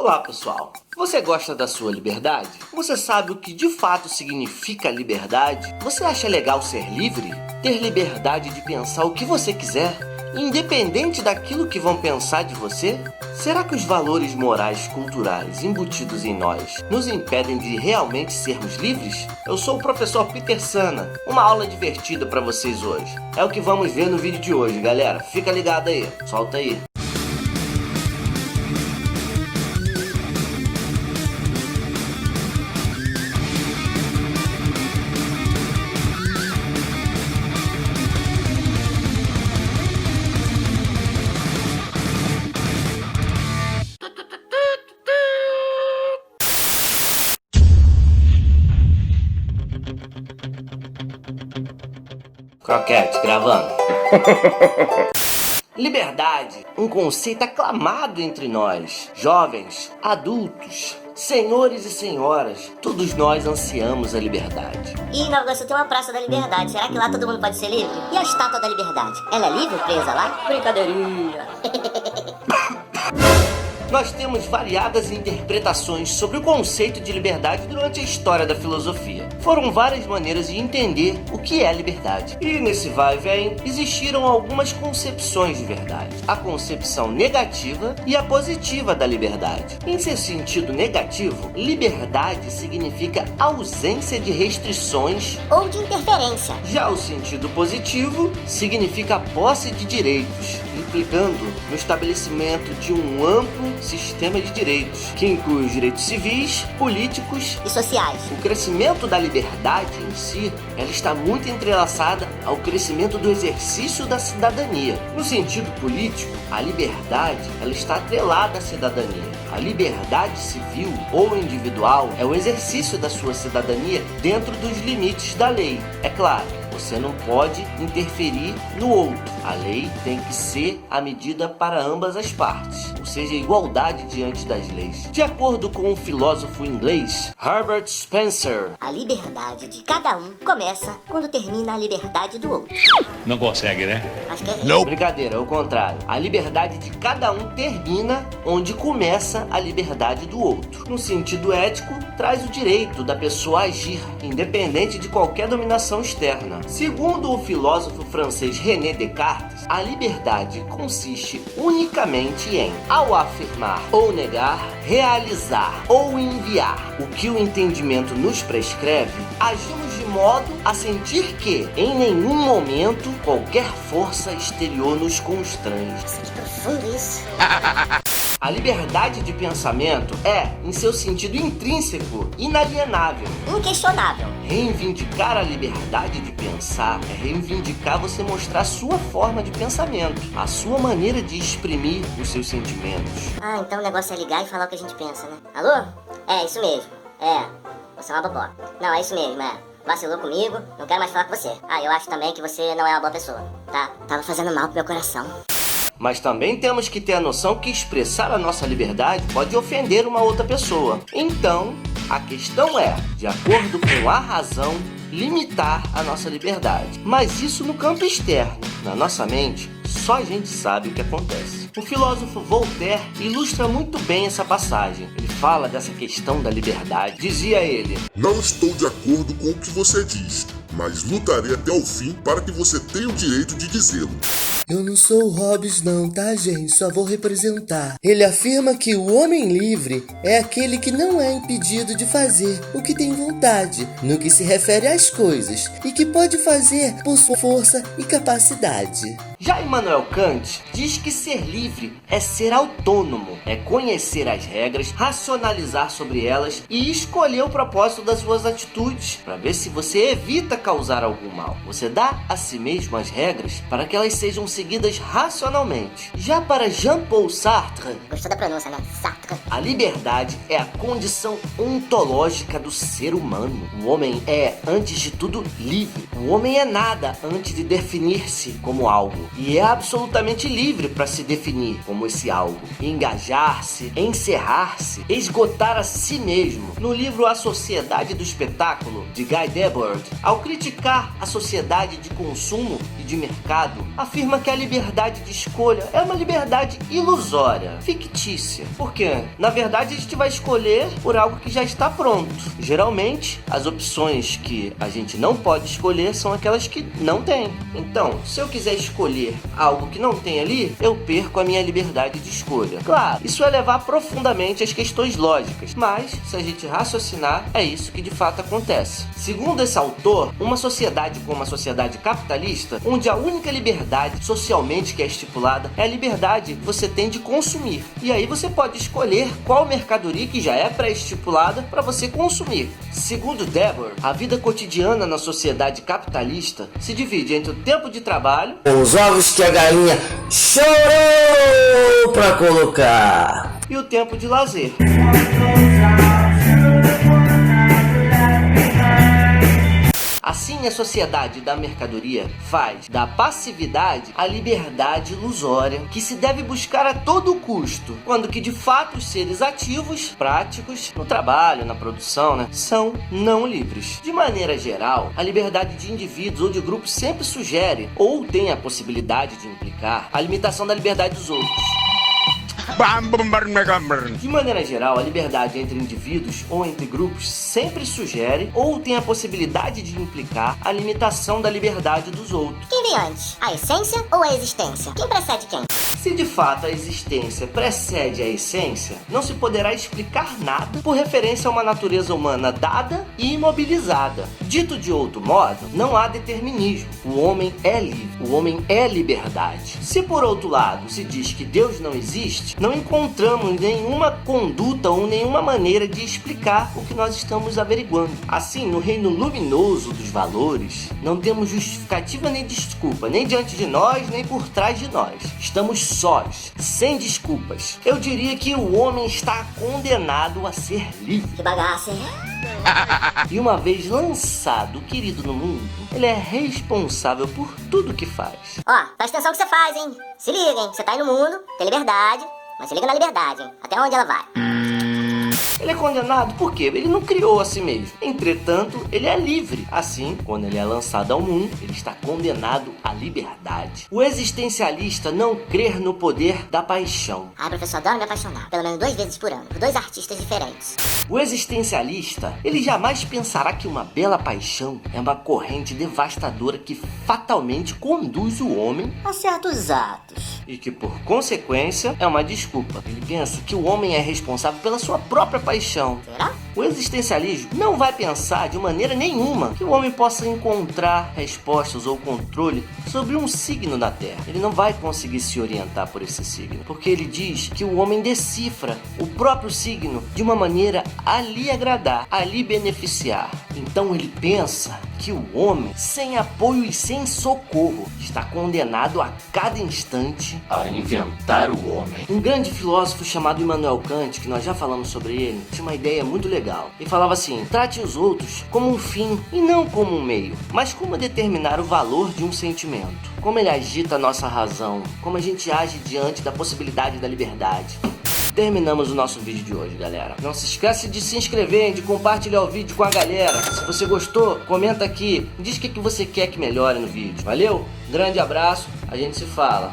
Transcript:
Olá, pessoal! Você gosta da sua liberdade? Você sabe o que de fato significa liberdade? Você acha legal ser livre? Ter liberdade de pensar o que você quiser, independente daquilo que vão pensar de você? Será que os valores morais culturais embutidos em nós nos impedem de realmente sermos livres? Eu sou o professor Peter Sana, uma aula divertida para vocês hoje. É o que vamos ver no vídeo de hoje, galera. Fica ligado aí, solta aí. Croquete, gravando. Liberdade, um conceito aclamado entre nós, jovens, adultos, senhores e senhoras, todos nós ansiamos a liberdade. E Nova Iguaçu tem uma Praça da Liberdade, será que lá todo mundo pode ser livre? E a Estátua da Liberdade? Ela é livre presa lá? Brincadeirinha! Nós temos variadas interpretações sobre o conceito de liberdade durante a história da filosofia. Foram várias maneiras de entender o que é liberdade. E nesse vai e vem, existiram algumas concepções de verdade. A concepção negativa e a positiva da liberdade. Em seu sentido negativo, liberdade significa ausência de restrições Ou de interferência. Já o sentido positivo significa posse de direitos, implicando no estabelecimento de um amplo sistema de direitos, que inclui os direitos civis, políticos E sociais. O crescimento da liberdade em si, ela está muito entrelaçada ao crescimento do exercício da cidadania. No sentido político, a liberdade ela está atrelada à cidadania. A liberdade civil ou individual é o exercício da sua cidadania dentro dos limites da lei. É claro, você não pode interferir no outro. A lei tem que ser a medida para ambas as partes, ou seja, igualdade diante das leis. De acordo com o filósofo inglês Herbert Spencer, A liberdade de cada um começa quando termina a liberdade do outro. Não consegue, né? Acho que é brincadeira, é o contrário. A liberdade de cada um termina onde começa a liberdade do outro. No sentido ético, traz o direito da pessoa a agir, independente de qualquer dominação externa. Segundo o filósofo francês René Descartes, a liberdade consiste unicamente em, ao afirmar ou negar, realizar ou enviar o que o entendimento nos prescreve, agimos de modo a sentir que, em nenhum momento, qualquer força exterior nos constrange. que profundo isso. A liberdade de pensamento é, em seu sentido intrínseco, inalienável. Inquestionável. Reivindicar a liberdade de pensar é reivindicar você mostrar a sua forma de pensamento, a sua maneira de exprimir os seus sentimentos. Ah, então o negócio é ligar e falar o que a gente pensa, né? Alô? É, isso mesmo. É, você é uma bobó. Não, é isso mesmo, é. Vacilou comigo, não quero mais falar com você. Ah, eu acho também que você não é uma boa pessoa, tá? Tava fazendo mal pro meu coração. Mas também temos que ter a noção que expressar a nossa liberdade pode ofender uma outra pessoa. Então, a questão é, de acordo com a razão, limitar a nossa liberdade. Mas isso no campo externo, na nossa mente, só a gente sabe o que acontece. O filósofo Voltaire ilustra muito bem essa passagem. Ele fala dessa questão da liberdade. Dizia ele: Não estou de acordo com o que você diz, mas lutarei até o fim para que você tenha o direito de dizê-lo. Eu não sou o Hobbes não, tá, gente? Só vou representar. Ele afirma que o homem livre é aquele que não é impedido de fazer o que tem vontade, no que se refere às coisas, e que pode fazer por sua força e capacidade. Já Immanuel Kant diz que ser livre é ser autônomo, é conhecer as regras, racionalizar sobre elas e escolher o propósito das suas atitudes, para ver se você evita causar algum mal. Você dá a si mesmo as regras para que elas sejam seguidas racionalmente. Já para Jean-Paul Sartre, Gostou da pronúncia, né? Sartre. a liberdade é a condição ontológica do ser humano. O homem é, antes de tudo, livre. O homem é nada antes de definir-se como algo. algo e é absolutamente livre para se definir como esse algo, engajar-se, encerrar-se, esgotar a si mesmo. No livro A Sociedade do Espetáculo, de Guy Debord, ao criticar a sociedade de consumo e de mercado, afirma que a liberdade de escolha é uma liberdade ilusória, fictícia, porque na verdade a gente vai escolher por algo que já está pronto. Geralmente, as opções que a gente não pode escolher são aquelas que não tem. Então, se eu quiser escolher algo que não tem ali, eu perco a minha liberdade de escolha. Claro, isso é levar profundamente as questões lógicas, mas se a gente raciocinar, é isso que de fato acontece. Segundo esse autor, uma sociedade como a sociedade capitalista, onde a única liberdade socialmente que é estipulada é a liberdade que você tem de consumir. E aí você pode escolher qual mercadoria que já é pré-estipulada para você consumir. Segundo Debord, a vida cotidiana na sociedade capitalista se divide entre o tempo de trabalho, Os ovos que a galinha chorou pra colocar. e o tempo de lazer. Assim, a sociedade da mercadoria faz da passividade a liberdade ilusória que se deve buscar a todo custo, quando que de fato os seres ativos, práticos, no trabalho, na produção, são não livres. De maneira geral, a liberdade de indivíduos ou de grupos sempre sugere, ou tem a possibilidade de implicar, a limitação da liberdade dos outros. De maneira geral, a liberdade entre indivíduos ou entre grupos sempre sugere ou tem a possibilidade de implicar a limitação da liberdade dos outros. Quem vem antes? A essência ou a existência? Quem precede quem? Se de fato a existência precede a essência, não se poderá explicar nada por referência a uma natureza humana dada e imobilizada. Dito de outro modo, não há determinismo. O homem é livre, o homem é liberdade. Se por outro lado se diz que Deus não existe, não encontramos nenhuma conduta ou nenhuma maneira de explicar o que nós estamos averiguando. Assim, no reino luminoso dos valores, não temos justificativa nem desculpa, nem diante de nós, nem por trás de nós. Estamos sós, sem desculpas. Eu diria que o homem está condenado a ser livre. Que bagaça, hein? E uma vez lançado, querido no mundo, ele é responsável por tudo que faz. Ó, presta atenção no que você faz, hein? Se liga, hein? Você tá aí no mundo, tem liberdade, mas se liga na liberdade, hein? Até onde ela vai? Ele é condenado porque ele não criou a si mesmo. Entretanto, ele é livre. Assim, quando ele é lançado ao mundo, ele está condenado à liberdade. O existencialista não crê no poder da paixão. Ai, professor, adoro me apaixonar. Pelo menos 2 vezes por ano, por 2 artistas diferentes. O existencialista, ele jamais pensará que uma bela paixão é uma corrente devastadora que fatalmente conduz o homem A certos atos. e que, por consequência, é uma desculpa. Ele pensa que o homem é responsável pela sua própria paixão. Será? O existencialismo não vai pensar de maneira nenhuma que o homem possa encontrar respostas ou controle sobre um signo da Terra. Ele não vai conseguir se orientar por esse signo, porque ele diz que o homem decifra o próprio signo de uma maneira a lhe agradar, a lhe beneficiar. Então ele pensa que o homem, sem apoio e sem socorro, está condenado a cada instante a inventar o homem. Um grande filósofo chamado Immanuel Kant, que nós já falamos sobre ele, tinha uma ideia muito legal. Ele falava assim: trate os outros como um fim e não como um meio, mas como determinar o valor de um sentimento. Como ele agita a nossa razão, como a gente age diante da possibilidade da liberdade. Terminamos o nosso vídeo de hoje, galera. Não se esquece de se inscrever, de compartilhar o vídeo com a galera. Se você gostou, comenta aqui, diz o que você quer que melhore no vídeo. Valeu? Grande abraço, a gente se fala.